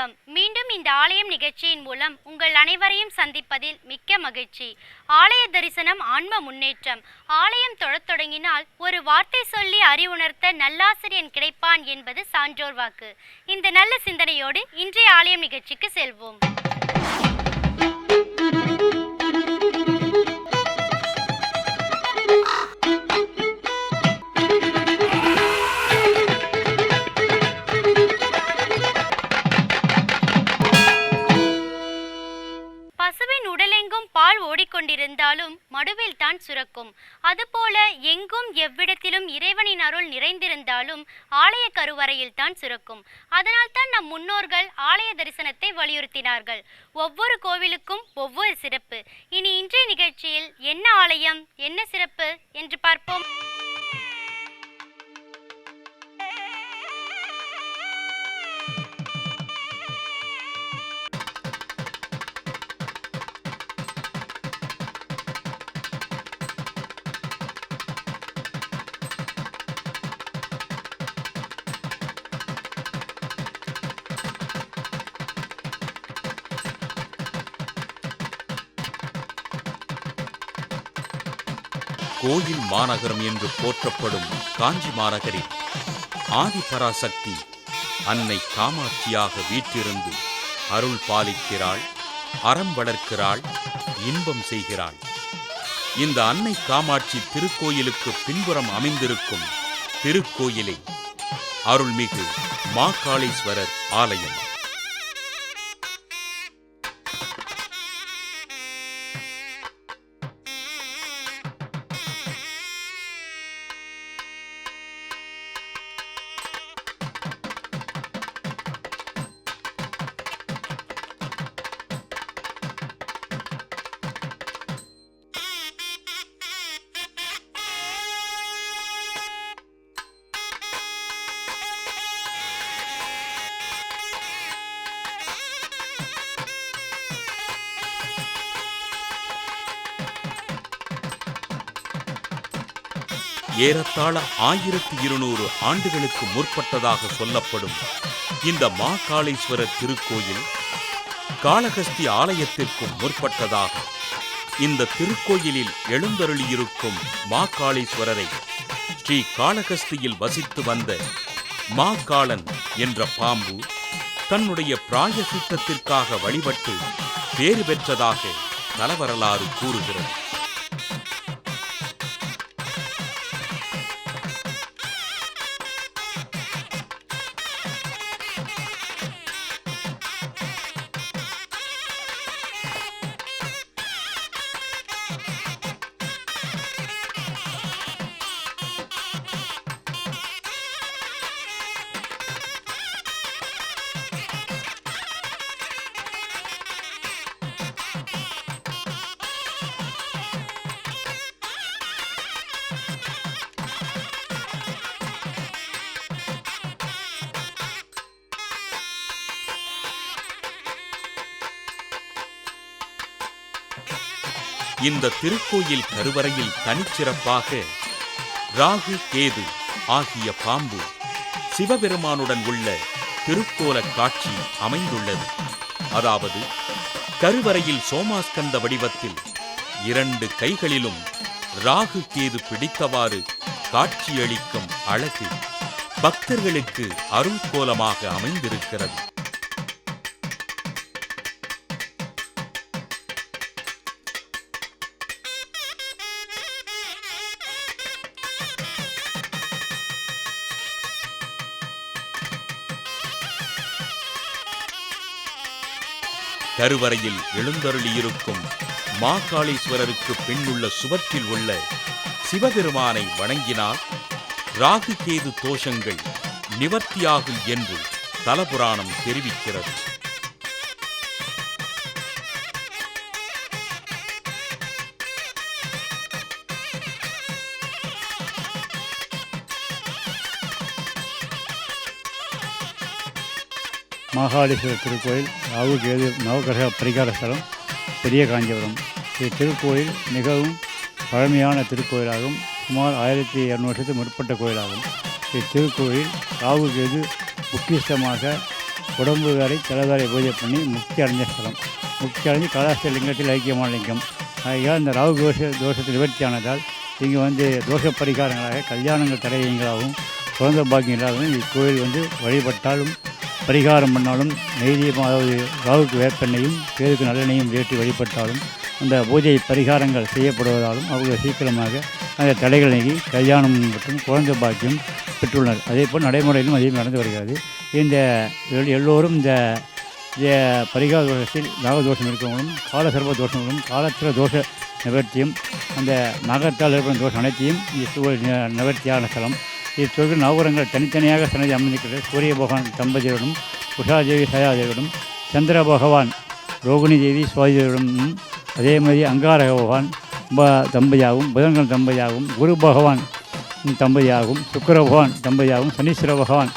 வணக்கம். மீண்டும் இந்த ஆலயம் நிகழ்ச்சியின் மூலம் உங்கள் அனைவரையும் சந்திப்பதில் மிக்க மகிழ்ச்சி. ஆலய தரிசனம் ஆன்ம முன்னேற்றம். ஆலயம் தொழத் தொடங்கினால் ஒரு வார்த்தை சொல்லி அறிவுணர்த்த நல்லாசிரியன் கிடைப்பான் என்பது சான்றோர் வாக்கு. இந்த நல்ல சிந்தனையோடு இன்றைய ஆலயம் நிகழ்ச்சிக்கு செல்வோம். பசுவின் உடலெங்கும் பால் ஓடிக்கொண்டிருந்தாலும் மடுவில் தான் சுரக்கும். அதுபோல எங்கும் எவ்விடத்திலும் இறைவனின் அருள் நிறைந்திருந்தாலும் ஆலய கருவறையில் தான் சுரக்கும். அதனால் தான் நம் முன்னோர்கள் ஆலய தரிசனத்தை வலியுறுத்தினார்கள். ஒவ்வொரு கோவிலுக்கும் ஒவ்வொரு சிறப்பு. இனி இன்றைய நிகழ்ச்சியில் என்ன ஆலயம், என்ன சிறப்பு என்று பார்ப்போம். கோயில் மாநகரம் என்று போற்றப்படும் காஞ்சி மாநகரில் ஆதிபராசக்தி அன்னை காமாட்சியாக வீற்றிருந்து அருள் பாலிக்கிறாள், அறம் வளர்க்கிறாள், இன்பம் செய்கிறாள். இந்த அன்னை காமாட்சி திருக்கோயிலுக்கு பின்புறம் அமைந்திருக்கும் திருக்கோயிலே அருள்மிகு மாகாளீஸ்வரர் ஆலயம். ஏறத்தாழ 1200 ஆண்டுகளுக்கு முற்பட்டதாக சொல்லப்படும் இந்த மாகாளீஸ்வரர் திருக்கோயில் காளஹஸ்தி ஆலயத்திற்கும் முற்பட்டதாக. இந்த திருக்கோயிலில் எழுந்தருளியிருக்கும் மாகாளீஸ்வரரை ஸ்ரீ காளஹஸ்தியில் வசித்து வந்த மாகாளன் என்ற பாம்பு தன்னுடைய பிராயசித்தத்திற்காக வழிபட்டு பேறு பெற்றதாக தலவரலாறு கூறுகிறது. இந்த திருக்கோயில் கருவறையில் தனிச்சிறப்பாக ராகு, கேது ஆகிய பாம்பு சிவபெருமானுடன் உள்ள திருக்கோல காட்சி அமைந்துள்ளது. அதாவது கருவறையில் சோமாஸ்கந்த வடிவத்தில் 2 கைகளிலும் ராகு, கேது பிடித்தவாறு காட்சியளிக்கும் அழகு பக்தர்களுக்கு அருள் கோலமாக அமைந்திருக்கிறது. கருவறையில் எழுந்தருளியிருக்கும் மாகாளீஸ்வரருக்கு பின்னுள்ள சுவற்றில் உள்ள சிவபெருமானை வணங்கினால் ராகு, கேது தோஷங்கள் நிவர்த்தியாகும் என்று தலபுராணம் தெரிவிக்கிறது. மாகாளீஸ்வரர் திருக்கோயில் ராகு கேது நவகிரக பரிகார ஸ்தலம் பெரிய காஞ்சிபுரம். திருக்கோயில் மிகவும் பழமையான திருக்கோயிலாகும். சுமார் 1200 வருஷத்துக்கு முற்பட்ட கோயிலாகும். இத்திருக்கோயில் ராகு கேது முக்கியஸ்தமாக உடம்பு வரை தலைவரை பூஜை பண்ணி முக்தி அடைஞ்ச ஸ்தலம். முக்தி அடைஞ்சு காலாஸ்திர லிங்கத்தில் ஐக்கியமான லிங்கம். ஆகையால் இந்த ராகு தோஷத்தில் நிவர்த்தியானதால் இங்கே தோஷ பரிகாரங்களாக கல்யாணங்கள் தடையங்களாகவும் குழந்தை பாக்கியம் இல்லாதவும் இக்கோயில் வழிபட்டாலும் பரிகாரம் பண்ணாலும் நெய்தீபம், அதாவது ராகுக்கு வேப்பெண்ணையும் பேருக்கு நல்லெண்ணையும் ஏற்றி வழிபட்டாலும் அந்த பூஜை பரிகாரங்கள் செய்யப்படுவதாலும் அவங்க சீக்கிரமாக அந்த தடைகள் நீங்கி கல்யாணம் மற்றும் குழந்தை பாக்கியம் பெற்றுள்ளனர். அதேபோல் நடைமுறையிலும் அதே நடந்து வருகிறது. இந்த எல்லோரும் இந்த பரிகார தோஷத்தில் நாகதோஷம் இருக்கவங்களும் காலசர்ப தோஷங்களும் காலத்திர தோஷ நிவர்த்தியும் அந்த நாகத்தால் ஏற்படும் தோஷம் அனைத்தையும் நிவர்த்தியான ஸ்தலம். இத்தொழில் நவகரங்கள் தனித்தனியாக சன்னதி அமைந்திருக்கிறது. சூரிய பகவான் தம்பதியுடனும், உஷாதேவி சயாதேவியுடன், சந்திர பகவான் ரோகிணி தேவி சுவாதியுடனும், அதே மாதிரி அங்காரக பகவான் தம்பதியாகவும், புதன்கள் தம்பதியாகவும், குரு பகவான் தம்பதியாகவும், சுக்கர பகவான் தம்பதியாகவும், சனீஸ்வர பகவான்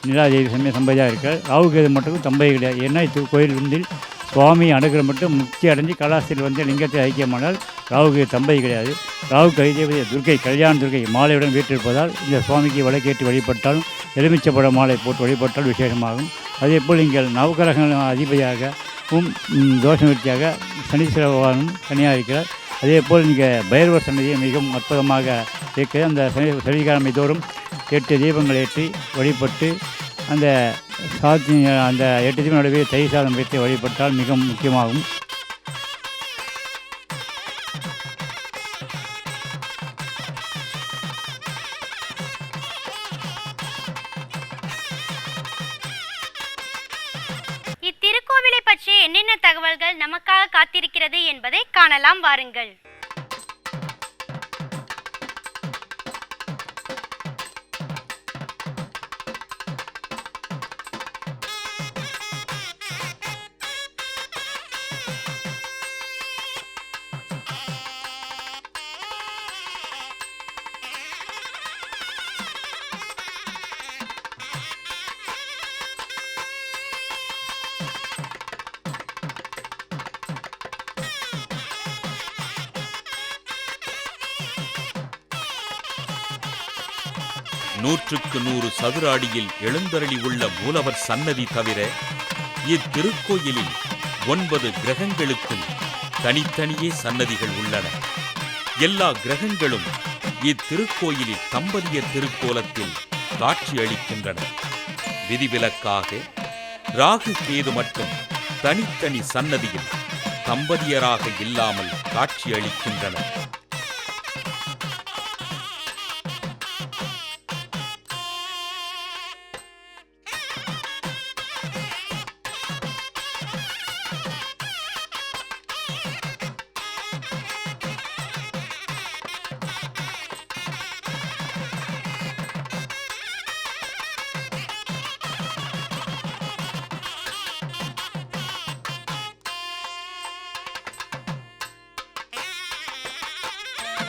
நிலாதேவி தம்பதியாக இருக்கிறார். ராகுகேது மட்டும் தம்பதி கிடையாது. ஏன்னா கோயில் சுவாமி அனுகிரகம் மட்டும் முக்தி அடைஞ்சு கலாஸ்தியில் லிங்கத்தை ஐக்கியமானால் ராகுகேது தம்பதி கிடையாது. ராகு கைதேவதை துர்க்கை, கல்யாண துர்க்கை மாலையுடன் வீட்டிருப்பதால் இந்த சுவாமிக்கு விளக்கேற்றி வழிபட்டாலும் எலுமிச்சப்பட மாலை போட்டு வழிபட்டால் விசேஷமாகும். அதேபோல் இங்கே நவகிரகங்கள் அதிபதியாகவும் தோஷநிவர்த்தியாக சனீஸ்வர பகவானும் தனியாக இருக்கிறார். அதேபோல் இங்கே பைரவர் சன்னதியை மிகவும் அற்புதமாக இருக்கிறது. அந்த சனிக்கிழமை தோறும் 8 தீபங்கள் ஏற்றி வழிபட்டு அந்த 8 தீபம் நடுவே தயிர் சாதம் வைத்து வழிபட்டால் மிகவும் முக்கியமாகும். இத்திருக்கோவிலை பற்றிய என்னென்ன தகவல்கள் நமக்காக காத்திருக்கிறது என்பதை காணலாம், வாருங்கள். நூற்றுக்கு 100 சதுர அடியில் எழுந்தருளி உள்ள மூலவர் சன்னதி தவிர இத்திருக்கோயிலில் 9 கிரகங்களுக்கும் தனித்தனியே சன்னதிகள் உள்ளன. எல்லா கிரகங்களும் இத்திருக்கோயிலில் தம்பதியர் திருக்கோலத்தில் காட்சி அளிக்கின்றன. விதிவிலக்காக ராகு கேது மட்டும் தனித்தனி சன்னதியில் தம்பதியராக இல்லாமல் காட்சி அளிக்கின்றனர்.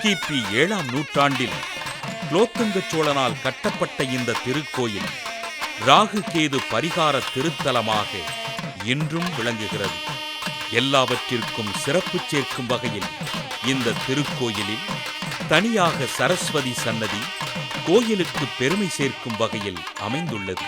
கிபி 7ஆம் நூற்றாண்டில் குலோத்துங்க சோழனால் கட்டப்பட்ட இந்த திருக்கோயில் ராகு கேது பரிகார திருத்தலமாக இன்றும் விளங்குகிறது. எல்லாவற்றிற்கும் சிறப்பு சேர்க்கும் வகையில் இந்த திருக்கோயிலில் தனியாக சரஸ்வதி சன்னதி கோயிலுக்கு பெருமை சேர்க்கும் வகையில் அமைந்துள்ளது.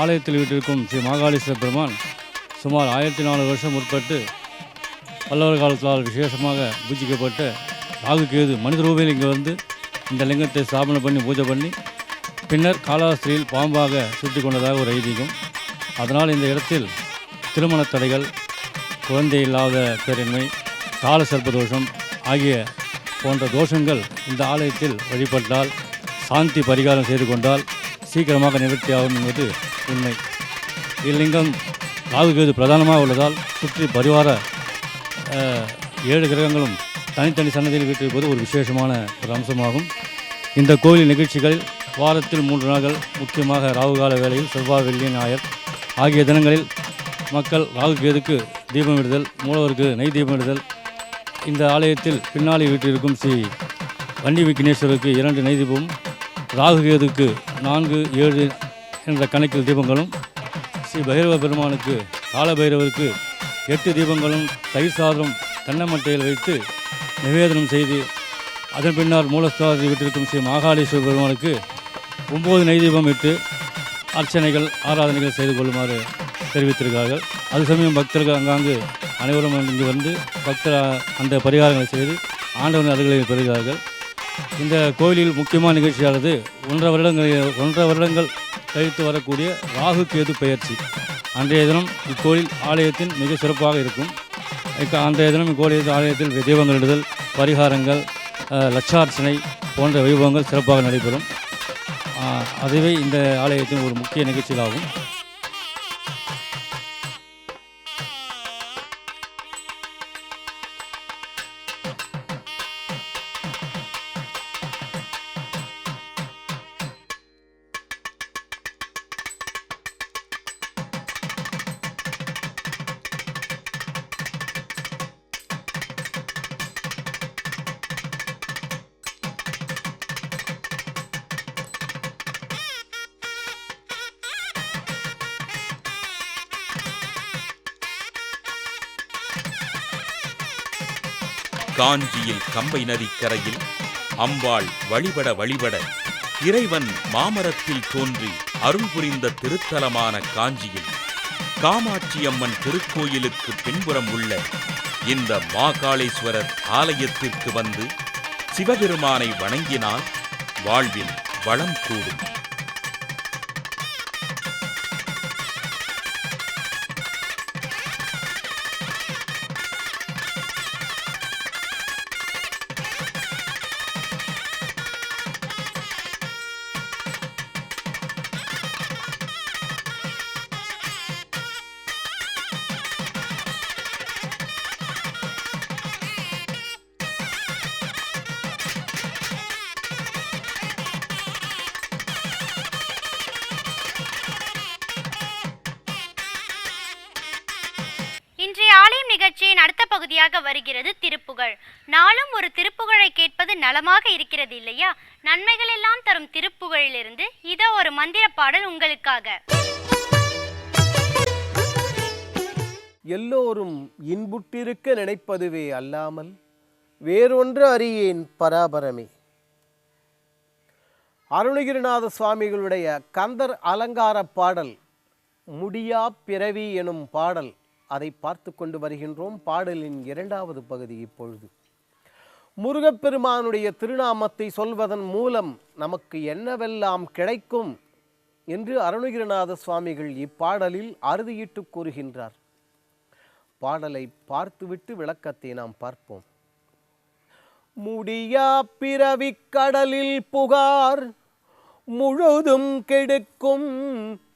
ஆலயத்தில் வீட்டிற்கும் ஸ்ரீ மாகாளீஸ்வர பெருமான் சுமார் 1400 வருஷம் முற்பட்டு பல்லவர் காலத்தால் விசேஷமாக பூஜிக்கப்பட்டு ராகு கேது மனித ரூபையில் இங்கே இந்த லிங்கத்தை ஸ்தாபனை பண்ணி பூஜை பண்ணி பின்னர் காலாஸ்திரியில் பாம்பாக சுட்டி கொண்டதாக ஒரு ஐதீகம். அதனால் இந்த இடத்தில் திருமண தடைகள், குழந்தை இல்லாத பேரின்மை, கால சர்ப்ப தோஷம் ஆகிய போன்ற தோஷங்கள் இந்த ஆலயத்தில் வழிபட்டால் சாந்தி பரிகாரம் செய்து கொண்டால் சீக்கிரமாக நிவர்த்தியாகும் என்பது உண்மை. இல்லிங்கம் ராகுகேது பிரதானமாக உள்ளதால் சுற்றி பரிவார 7 கிரகங்களும் தனித்தனி சன்னதியில் வீட்டிருப்பது ஒரு விசேஷமான ஒரு அம்சமாகும். இந்த கோயில் நிகழ்ச்சிகளில் வாரத்தில் 3 நாட்கள், முக்கியமாக ராகுகால வேளையில் செவ்வாய், வெள்ளி, ஞாயிறு ஆகிய தினங்களில் மக்கள் ராகுகேதுக்கு தீபமிடுதல், மூலவருக்கு நெய் தீபமிடுதல். இந்த ஆலயத்தில் பின்னாலே வீட்டிற்கும் ஸ்ரீ வன்னி விக்னேஸ்வரருக்கு 2 நெய் தீபமும், ராகு கேதுக்கு 4, 7 என்ற கணக்கில் தீபங்களும், ஸ்ரீ பைரவ பெருமானுக்கு காலபைரவருக்கு 8 தீபங்களும் தயிர் சாதம் தென்னமட்டையில் வைத்து நிவேதனம் செய்து, அதன் பின்னர் மூலஸ்தானத்தை விட்டிருக்கும் ஸ்ரீ மாகாளீஸ்வர பெருமானுக்கு 9 நெய் தீபம் இட்டு அர்ச்சனைகள் ஆராதனைகள் செய்து கொள்ளுமாறு தெரிவித்திருக்கிறார்கள். அது சமயம் பக்தர்கள் அங்காங்கு அனைவரும் இங்கு வந்து பக்தர் அந்த பரிகாரங்களை செய்து ஆண்டவன் அருள்களை பெறுகிறார்கள். இந்த கோயிலில் முக்கியமான நிகழ்ச்சியானது 1.5 வருடங்கள் கழித்து வரக்கூடிய ராகு கேது பெயர்ச்சி. அன்றைய தினம் இக்கோயில் ஆலயத்தின் மிக சிறப்பாக இருக்கும். அன்றைய தினம் இக்கோயில் ஆலயத்தில் தீபங்களிடுதல், பரிகாரங்கள், லட்சார்ச்சனை போன்ற வைபவங்கள் சிறப்பாக நடைபெறும். அதுவே இந்த ஆலயத்தின் ஒரு முக்கிய நிகழ்ச்சிகளாகும். காஞ்சியில் கம்பை நதிக்கரையில் அம்பாள் வழிபட இறைவன் மாமரத்தில் தோன்றி அருள் புரிந்த திருத்தலமான காஞ்சியில் காமாட்சியம்மன் திருக்கோயிலுக்கு பின்புறம் உள்ள இந்த மாகாளேஸ்வரர் ஆலயத்திற்கு வந்து சிவபெருமானை வணங்கினால் வாழ்வில் வளம் கூடும். இன்றைய ஆலயம் நிகழ்ச்சியின் அடுத்த பகுதியாக வருகிறது திருப்புகழ். நாளும் ஒரு திருப்புகழை கேட்பது நலமாக இருக்கிறது இல்லையா? நன்மைகள் எல்லாம் தரும் திருப்புகழிலிருந்து இதோ ஒரு மந்திர பாடல் உங்களுக்காக. எல்லோரும் இன்புற்றிருக்க நினைப்பதுவே அல்லாமல் வேறொன்று அறியேன் பராபரமே. அருணகிரிநாத சுவாமிகளுடைய கந்தர் அலங்கார பாடல் முடியா பிறவி எனும் பாடல், அதை பார்த்து கொண்டு வருகின்றோம். பாடலின் 2வது பகுதி இப்பொழுது. முருகப்பெருமானுடைய திருநாமத்தை சொல்வதன் மூலம் நமக்கு என்னவெல்லாம் கிடைக்கும் என்று அருணகிரிநாத சுவாமிகள் இப்பாடலில் அறுதியிட்டு கூறுகின்றார். பாடலை பார்த்துவிட்டு விளக்கத்தை நாம் பார்ப்போம். முடியா பிறவி கடலில் புகார் முழுதும் கெடுக்கும்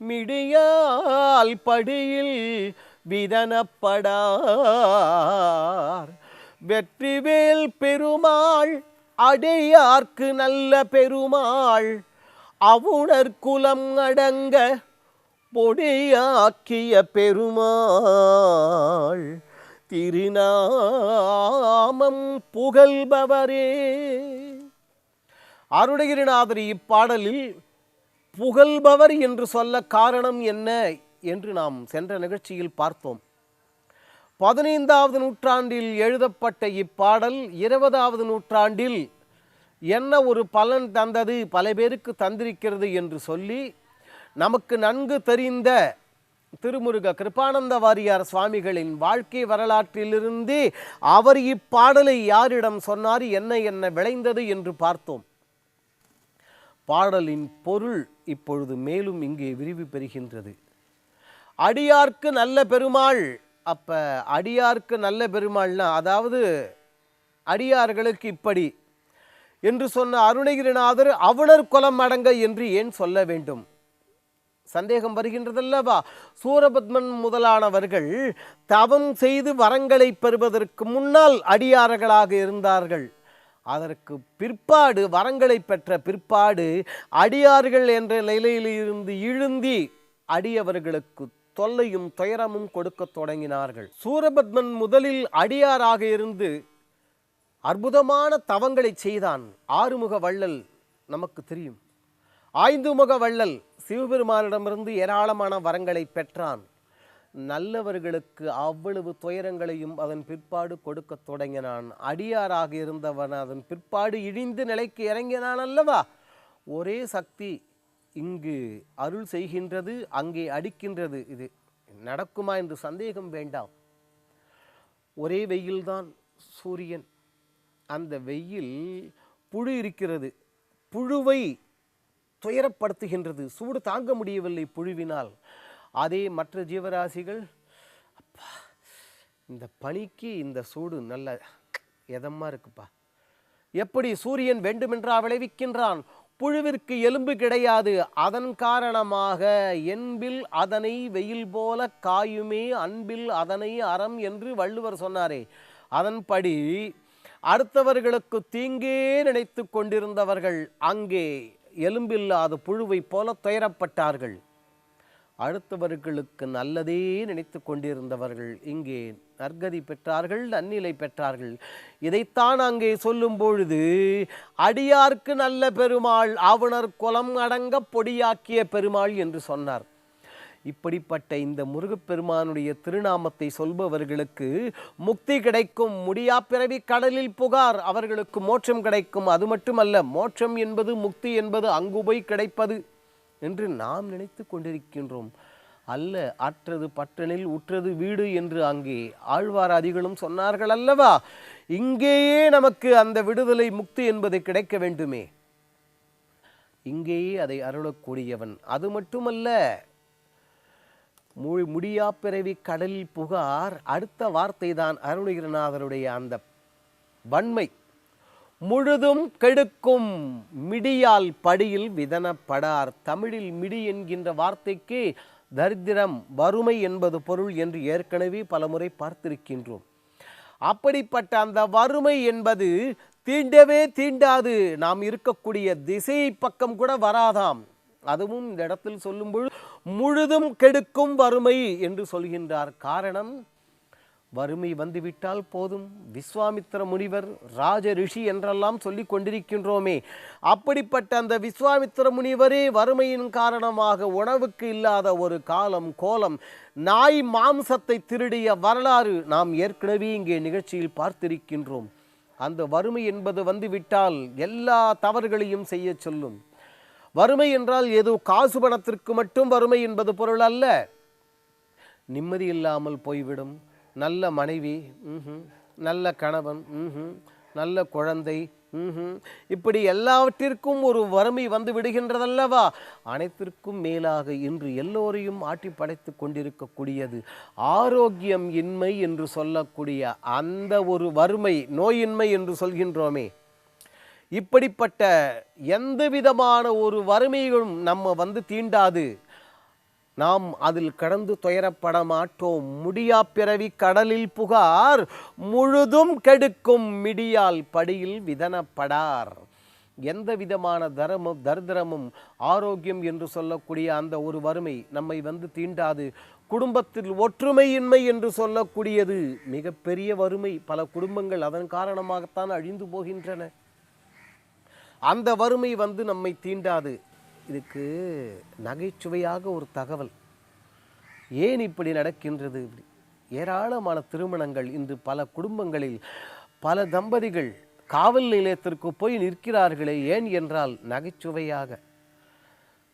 மிடியால் படியில் விதனப்படார் வெற்றிவேல் பெருமாள் அடையார்க்கு நல்ல பெருமாள் அவுணர் குலம் அடங்க பொடியாக்கிய பெருமாள் திருநாமம் புகழ்பவரே. அருணகிரிநாதர் இப்பாடலில் புகழ்பவர் என்று சொல்ல காரணம் என்ன என்று நாம் சென்ற நிகழ்ச்சியில் பார்த்தோம். 15வது நூற்றாண்டில் எழுதப்பட்ட இப்பாடல் 20வது நூற்றாண்டில் என்ன ஒரு பலன் தந்தது, பல பேருக்கு தந்திருக்கிறது என்று சொல்லி நமக்கு நன்கு தெரிந்த திருமுருக கிருபானந்த வாரியார் சுவாமிகளின் வாழ்க்கை வரலாற்றிலிருந்து அவர் இப்பாடலை யாரிடம் சொன்னார், என்ன விளைந்தது என்று பார்த்தோம். பாடலின் பொருள் இப்பொழுது மேலும் இங்கே விரிவு பெறுகின்றது. அடியார்க்கு நல்ல பெருமாள். அப்ப அடியார்க்கு நல்ல பெருமாள்னா அதாவது அடியார்களுக்கு இப்படி என்று சொன்ன அருணகிரிநாதர் அவுணர் குலம் அடங்க என்று ஏன் சொல்ல வேண்டும்? சந்தேகம் வருகின்றதல்லவா? சூரபத்மன் முதலானவர்கள் தவம் செய்து வரங்களை பெறுவதற்கு முன்னால் அடியார்களாக இருந்தார்கள். அதற்கு பிற்பாடு வரங்களை பெற்ற பிற்பாடு அடியார்கள் என்ற நிலையில் இருந்து இழுந்தி அடியவர்களுக்கு தொல்லையும் துயரமும் கொடுக்கத் தொடங்கினார்கள். சூரபத்மன் முதலில் அடியாராக இருந்து அற்புதமான தவங்களை செய்தான். ஆறுமுக வள்ளல் நமக்கு தெரியும். ஐந்துமுக வள்ளல் சிவபெருமானிடமிருந்து ஏராளமான வரங்களை பெற்றான். நல்லவர்களுக்கு அவ்வளவு துயரங்களையும் அதன் பிற்பாடு கொடுக்க தொடங்கினான். அடியாராக இருந்தவன் அதன் பிற்பாடு இழிந்து நிலைக்கு இறங்கினான் அல்லவா? ஒரே சக்தி இங்கு அருள் செய்கின்றது, அங்கே அடிக்கின்றது. இது நடக்குமா என்று சந்தேகம் வேண்டாம். ஒரே வெயில்தான் சூரியன். அந்த வெயில் புழு இருக்கிறது, புழுவை துயரப்படுத்துகின்றது. சூடு தாங்க முடியவில்லை புழுவினால். அதே மற்ற ஜீவராசிகள், அப்பா இந்த பனிக்கு இந்த சூடு நல்ல எதமாக இருக்குப்பா. எப்படி சூரியன் வேண்டுமென்றா விளைவிக்கின்றான்? புழுவிற்கு எலும்பு கிடையாது. அதன் காரணமாக என்பில் அதனை வெயில் போல காயுமே, அன்பில் அதனை அறம் என்று வள்ளுவர் சொன்னாரே. அதன்படி அடுத்தவர்களுக்கு தீங்கே நினைத்து கொண்டிருந்தவர்கள் அங்கே எலும்பில்லாத புழுவை போல துயரப்பட்டார்கள். அடுத்தவர்களுக்கு நல்லதே நினைத்து கொண்டிருந்தவர்கள் இங்கே நற்கதி பெற்றார்கள், நன்னிலை பெற்றார்கள். இதைத்தான் அங்கே சொல்லும் பொழுது, அடியார்க்கு நல்ல பெருமாள் ஆவுணர் குலம் அடங்க பொடியாக்கிய பெருமாள் என்று சொன்னார். இப்படிப்பட்ட இந்த முருகப்பெருமானுடைய திருநாமத்தை சொல்பவர்களுக்கு முக்தி கிடைக்கும். முடியா பிறவி கடலில் புகார், அவர்களுக்கு மோட்சம் கிடைக்கும். அது மட்டுமல்ல, மோட்சம் என்பது முக்தி என்பது அங்கு போய் கிடைப்பது என்று நாம் நினைத்து கொண்டிருக்கின்றோம். அல்ல, அற்றது பட்டனில் உற்றது வீடு என்று அங்கே ஆழ்வாராதிகளும் சொன்னார்கள் அல்லவா? இங்கேயே நமக்கு அந்த விடுதலை முக்தி என்பது கிடைக்க வேண்டுமே. இங்கேயே அதை அருளக்கூடியவன். அது மட்டுமல்ல, முடியா பிறவி கடலில் புகார். அடுத்த வார்த்தை தான் அருணகிரிநாதருடைய அந்த வன்மை. முழுதும் கெடுக்கும் மிடியால் படியில் விதனப்படார். தமிழில் மிடி என்கின்ற வார்த்தைக்கு தரித்திரம், வறுமை என்பது பொருள் என்று ஏற்கனவே பலமுறை பார்த்திருக்கின்றோம். அப்படிப்பட்ட அந்த வறுமை என்பது தீண்டவே தீண்டாது. நாம் இருக்கக்கூடிய திசை பக்கம் கூட வராதாம். அதுவும் இந்த இடத்தில் சொல்லும்போது முழுதும் கெடுக்கும் வறுமை என்று சொல்கின்றார். காரணம், வறுமை வந்துவிட்டால் போதும். விஸ்வாமித்திர முனிவர் ராஜ ரிஷி என்றெல்லாம் சொல்லி கொண்டிருக்கின்றோமே. அப்படிப்பட்ட அந்த விஸ்வாமித்திர முனிவரே வறுமையின் காரணமாக உணவுக்கு இல்லாத ஒரு காலம் கோலம், நாய் மாம்சத்தை திருடிய வரலாறு நாம் ஏற்கனவே இங்கே நிகழ்ச்சியில் பார்த்திருக்கின்றோம். அந்த வறுமை என்பது வந்துவிட்டால் எல்லா தவறுகளையும் செய்ய சொல்லும். வறுமை என்றால் ஏதோ காசு பணத்திற்கு மட்டும் வறுமை என்பது பொருள் அல்ல. நிம்மதி இல்லாமல் போய்விடும். நல்ல மனைவி, நல்ல கணவன், நல்ல குழந்தை, இப்படி எல்லாவற்றிற்கும் ஒரு வறுமை வந்து விடுகின்றதல்லவா? அனைத்திற்கும் மேலாக இன்று எல்லோரையும் ஆட்டி படைத்து கொண்டிருக்கக்கூடியது ஆரோக்கியம் இன்மை என்று சொல்லக்கூடிய அந்த ஒரு வறுமை, நோயின்மை என்று சொல்கின்றோமே. இப்படிப்பட்ட எந்த விதமான ஒரு வறுமையும் நம்ம வந்து தீண்டாது. நாம் அதில் கடந்து துயரப்பட மாட்டோம். முடியா பிறவி கடலில் புகார், முழுதும் கெடுக்கும் மிடியால் படியில் விதனப்படார். எந்த விதமான தரித்திரமும் ஆரோக்கியம் என்று சொல்லக்கூடிய அந்த ஒரு வறுமை நம்மை வந்து தீண்டாது. குடும்பத்தில் ஒற்றுமையின்மை என்று சொல்லக்கூடியது மிகப்பெரிய வறுமை. பல குடும்பங்கள் அதன் காரணமாகத்தான் அழிந்து போகின்றன. அந்த வறுமை வந்து நம்மை தீண்டாது. இதுக்கு நகைச்சுவையாக ஒரு தகவல். ஏன் இப்படி நடக்கின்றது? ஏராளமான திருமணங்கள் இன்று பல குடும்பங்களில் பல தம்பதிகள் காவல் நிலையத்திற்கு போய் நிற்கிறார்களே. ஏன் என்றால் நகைச்சுவையாக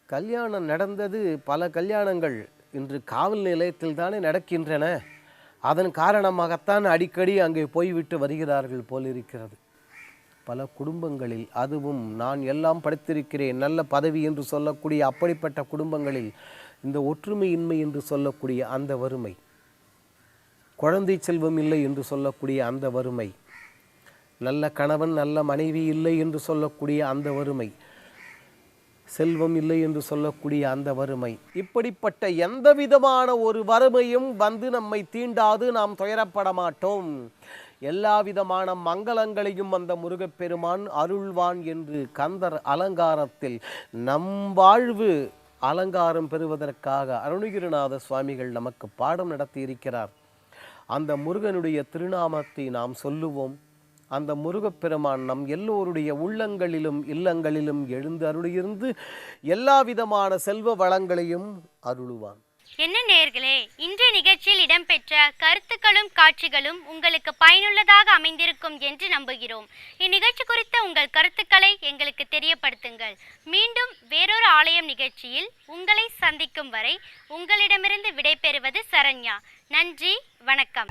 கல்யாணம் நடந்தது. பல கல்யாணங்கள் இன்று காவல் நிலையத்தில் தானே நடக்கின்றன. அதன் காரணமாகத்தான் அடிக்கடி அங்கே போய்விட்டு வருகிறார்கள் போலிருக்கிறது. பல குடும்பங்களில், அதுவும் நான் எல்லாம் படித்திருக்கிறேன், நல்ல பதவி என்று சொல்லக்கூடிய அப்படிப்பட்ட குடும்பங்களில் இந்த ஒற்றுமையின்மை என்று சொல்லக்கூடிய அந்த வறுமை, குழந்தை செல்வம் இல்லை என்று சொல்லக்கூடிய அந்த வறுமை, நல்ல கணவன் நல்ல மனைவி இல்லை என்று சொல்லக்கூடிய அந்த வறுமை, செல்வம் இல்லை என்று சொல்லக்கூடிய அந்த வறுமை, இப்படிப்பட்ட எந்த விதமான ஒரு வறுமையும் வந்து நம்மை தீண்டாது. நாம் துயரப்பட மாட்டோம். எல்லா விதமான மங்களங்களையும் அந்த முருகப்பெருமான் அருள்வான் என்று கந்தர் அலங்காரத்தில் நம் வாழ்வு அலங்காரம் பெறுவதற்காக அருணகிரிநாத சுவாமிகள் நமக்கு பாடம் நடத்தியிருக்கிறார். அந்த முருகனுடைய திருநாமத்தை நாம் சொல்லுவோம். அந்த முருகப்பெருமான் நம் எல்லோருடைய உள்ளங்களிலும் இல்லங்களிலும் எழுந்து அருளியிருந்து எல்லா விதமான செல்வ வளங்களையும் அருளுவான். என்ன நேயர்களே, இன்றைய நிகழ்ச்சியில் இடம்பெற்ற கருத்துக்களும் காட்சிகளும் உங்களுக்கு பயனுள்ளதாக அமைந்திருக்கும் என்று நம்புகிறோம். இந்நிகழ்ச்சி குறித்த உங்கள் கருத்துக்களை எங்களுக்கு தெரியப்படுத்துங்கள். மீண்டும் வேறொரு ஆலயம் நிகழ்ச்சியில் உங்களை சந்திக்கும் வரை உங்களிடமிருந்து விடைபெறுவது சரண்யா. நன்றி, வணக்கம்.